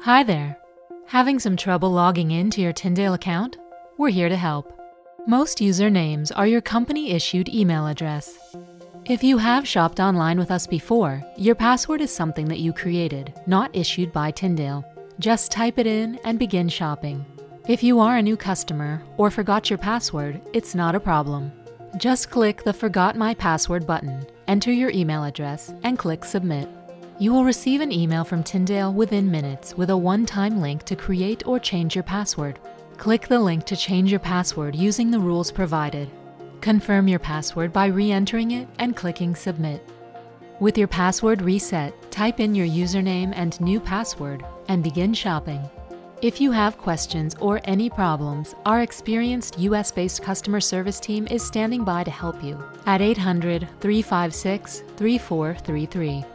Hi there. Having some trouble logging into your Tyndale account? We're here to help. Most usernames are your company-issued email address. If you have shopped online with us before, your password is something that you created, not issued by Tyndale. Just type it in and begin shopping. If you are a new customer or forgot your password, it's not a problem. Just click the Forgot My Password button, enter your email address, and click Submit. You will receive an email from Tyndale within minutes with a one-time link to create or change your password. Click the link to change your password using the rules provided. Confirm your password by re-entering it and clicking Submit. With your password reset, type in your username and new password and begin shopping. If you have questions or any problems, our experienced US-based customer service team is standing by to help you at 800-356-3433.